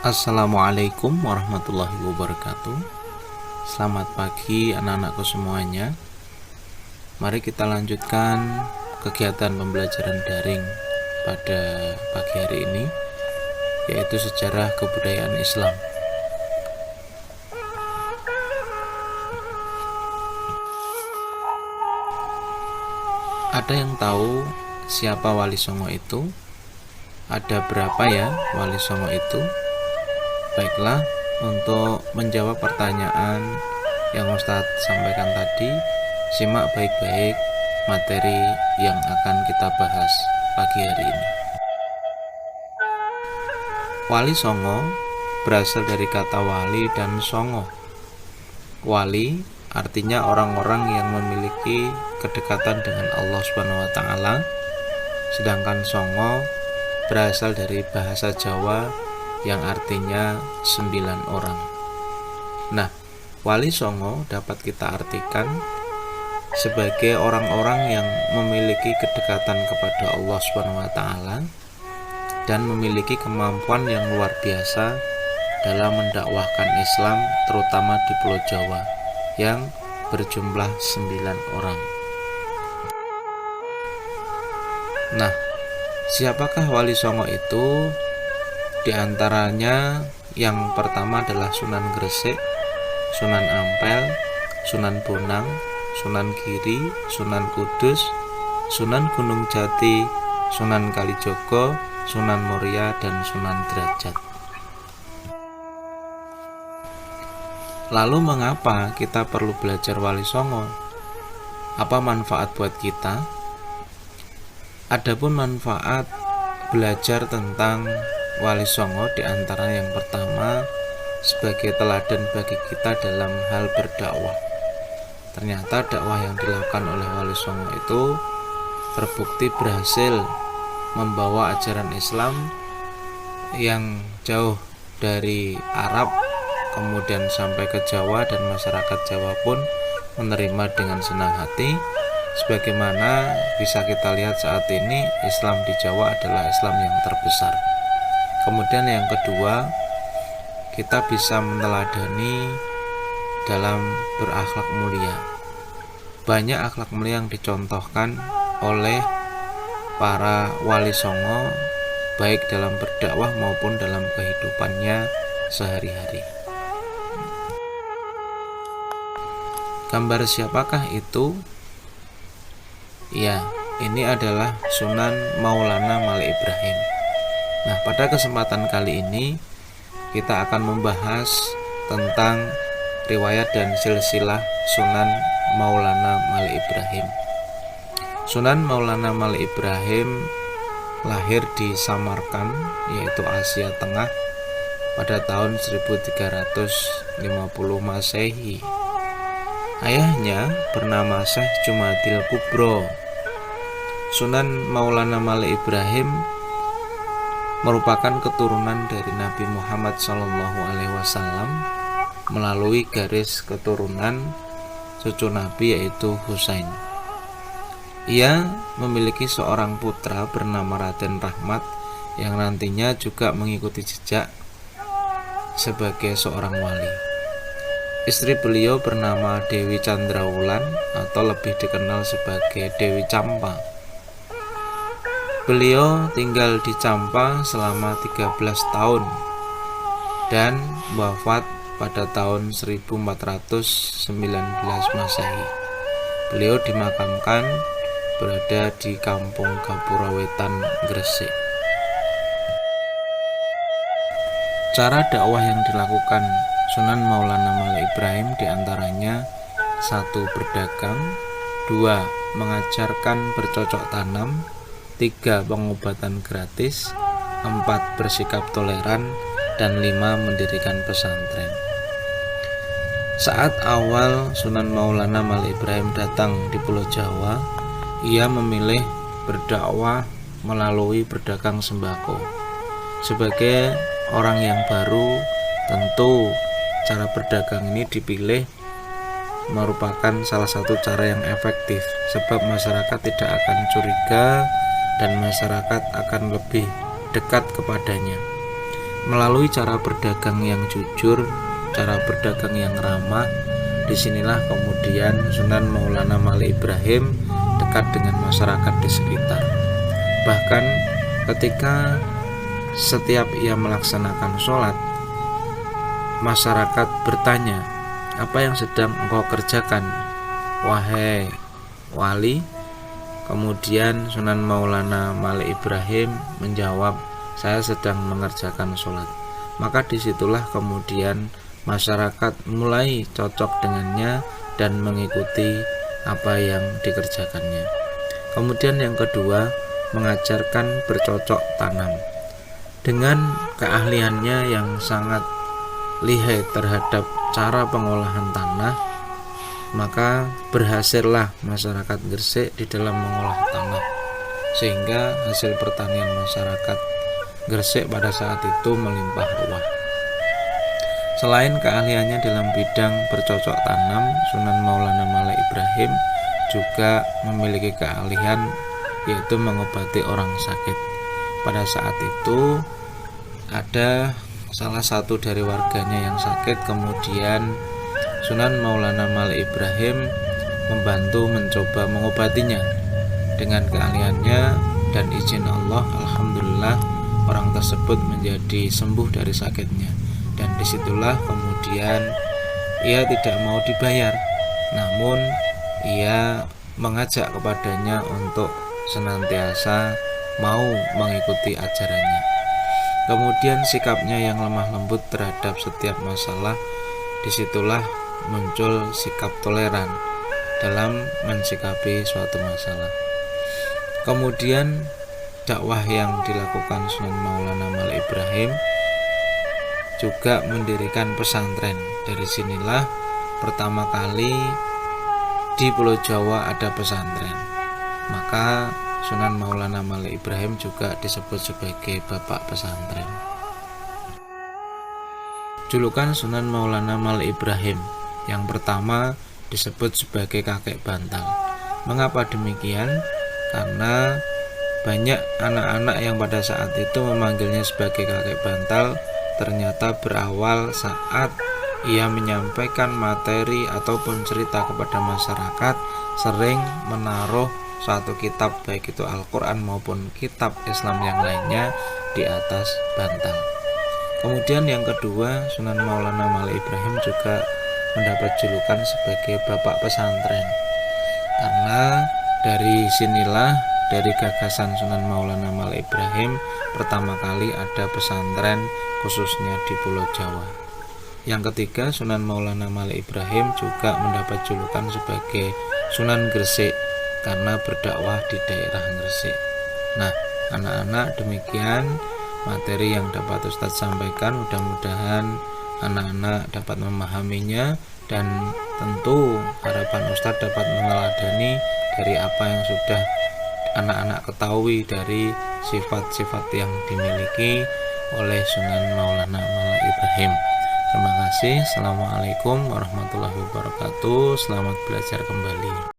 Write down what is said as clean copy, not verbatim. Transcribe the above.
Assalamualaikum warahmatullahi wabarakatuh. Selamat pagi anak-anakku semuanya. Mari kita lanjutkan kegiatan pembelajaran daring pada pagi hari ini, yaitu sejarah kebudayaan Islam. Ada yang tahu siapa Wali Songo itu? Ada berapa ya Wali Songo itu? Baiklah, untuk menjawab pertanyaan yang Ustadz sampaikan tadi, simak baik-baik materi yang akan kita bahas pagi hari ini. Wali Songo berasal dari kata wali dan songo. Wali artinya orang-orang yang memiliki kedekatan dengan Allah SWT, sedangkan songo berasal dari bahasa Jawa yang artinya 9 orang. Nah, Wali Songo dapat kita artikan sebagai orang-orang yang memiliki kedekatan kepada Allah SWT dan memiliki kemampuan yang luar biasa dalam mendakwahkan Islam, terutama di Pulau Jawa yang berjumlah 9 orang. Nah, siapakah Wali Songo itu? Di antaranya yang pertama adalah Sunan Gresik, Sunan Ampel, Sunan Bonang, Sunan Giri, Sunan Kudus, Sunan Gunung Jati, Sunan Kalijogo, Sunan Muria, dan Sunan Derajat. Lalu mengapa kita perlu belajar Wali Songo? Apa manfaat buat kita? Adapun manfaat belajar tentang Wali Songo, di antara yang pertama sebagai teladan bagi kita dalam hal berdakwah. Ternyata dakwah yang dilakukan oleh Wali Songo itu terbukti berhasil membawa ajaran Islam yang jauh dari Arab kemudian sampai ke Jawa, dan masyarakat Jawa pun menerima dengan senang hati. Sebagaimana bisa kita lihat saat ini, Islam di Jawa adalah Islam yang terbesar. Kemudian yang kedua, kita bisa meneladani dalam berakhlak mulia. Banyak akhlak mulia yang dicontohkan oleh para Wali Songo, baik dalam berdakwah maupun dalam kehidupannya sehari-hari. Gambar siapakah itu? Ya, ini adalah Sunan Maulana Malik Ibrahim. Nah, pada kesempatan kali ini kita akan membahas tentang riwayat dan silsilah Sunan Maulana Malik Ibrahim. Sunan Maulana Malik Ibrahim lahir di Samarkand, yaitu Asia Tengah, pada tahun 1350 Masehi. Ayahnya bernama Syekh Jumadil Kubro. Sunan Maulana Malik Ibrahim merupakan keturunan dari Nabi Muhammad SAW melalui garis keturunan cucu Nabi, yaitu Husain. Ia memiliki seorang putra bernama Raden Rahmat yang nantinya juga mengikuti jejak sebagai seorang wali. Istri beliau bernama Dewi Candrawulan atau lebih dikenal sebagai Dewi Campa. Beliau tinggal di Campa selama 13 tahun dan wafat pada tahun 1419 Masehi. Beliau dimakamkan berada di Kampung Gapura Wetan, Gresik. Cara dakwah yang dilakukan Sunan Maulana Malik Ibrahim diantaranya: 1. Berdagang, 2. Mengajarkan bercocok tanam, 3. Pengobatan gratis, 4. Bersikap toleran, dan 5. Mendirikan pesantren. Saat awal Sunan Maulana Malik Ibrahim datang di Pulau Jawa, ia memilih berdakwah melalui berdagang sembako. Sebagai orang yang baru, tentu cara berdagang ini dipilih merupakan salah satu cara yang efektif, sebab masyarakat tidak akan curiga dan masyarakat akan lebih dekat kepadanya. Melalui cara berdagang yang jujur, cara berdagang yang ramah, disinilah kemudian Sunan Maulana Malik Ibrahim dekat dengan masyarakat di sekitar. Bahkan ketika setiap ia melaksanakan sholat, masyarakat bertanya, "Apa yang sedang engkau kerjakan, wahai wali?" Kemudian Sunan Maulana Malik Ibrahim menjawab, "Saya sedang mengerjakan sholat." Maka disitulah kemudian masyarakat mulai cocok dengannya dan mengikuti apa yang dikerjakannya. Kemudian yang kedua, mengajarkan bercocok tanam. Dengan keahliannya yang sangat lihai terhadap cara pengolahan tanah, maka berhasillah masyarakat Gresik di dalam mengolah tanah, sehingga hasil pertanian masyarakat Gresik pada saat itu melimpah ruah. Selain keahliannya dalam bidang bercocok tanam, Sunan Maulana Malik Ibrahim juga memiliki keahlian yaitu mengobati orang sakit. Pada saat itu ada salah satu dari warganya yang sakit, kemudian Sunan Maulana Malik Ibrahim membantu mencoba mengobatinya. Dengan keahliannya dan izin Allah, alhamdulillah orang tersebut menjadi sembuh dari sakitnya. Dan disitulah kemudian ia tidak mau dibayar, namun ia mengajak kepadanya untuk senantiasa mau mengikuti ajarannya. Kemudian sikapnya yang lemah lembut terhadap setiap masalah, disitulah muncul sikap toleran dalam mensikapi suatu masalah. Kemudian dakwah yang dilakukan Sunan Maulana Malik Ibrahim juga mendirikan pesantren. Dari sinilah pertama kali di Pulau Jawa ada pesantren. Maka Sunan Maulana Malik Ibrahim juga disebut sebagai bapak pesantren. Julukan Sunan Maulana Malik Ibrahim yang pertama disebut sebagai kakek bantal. Mengapa demikian? Karena banyak anak-anak yang pada saat itu memanggilnya sebagai kakek bantal ternyata berawal saat ia menyampaikan materi ataupun cerita kepada masyarakat, sering menaruh suatu kitab, baik itu Al-Quran maupun kitab Islam yang lainnya, di atas bantal. Kemudian yang kedua, Sunan Maulana Malik Ibrahim juga mendapat julukan sebagai bapak pesantren, karena dari sinilah, dari gagasan Sunan Maulana Malik Ibrahim, pertama kali ada pesantren khususnya di Pulau Jawa. Yang ketiga, Sunan Maulana Malik Ibrahim juga mendapat julukan sebagai Sunan Gresik karena berdakwah di daerah Gresik. Nah, anak-anak, demikian materi yang dapat Ustadz sampaikan. Mudah-mudahan anak-anak dapat memahaminya, dan tentu harapan Ustadz dapat meneladani dari apa yang sudah anak-anak ketahui dari sifat-sifat yang dimiliki oleh Sunan Maulana Malik Ibrahim. Terima kasih. Assalamualaikum warahmatullahi wabarakatuh. Selamat belajar kembali.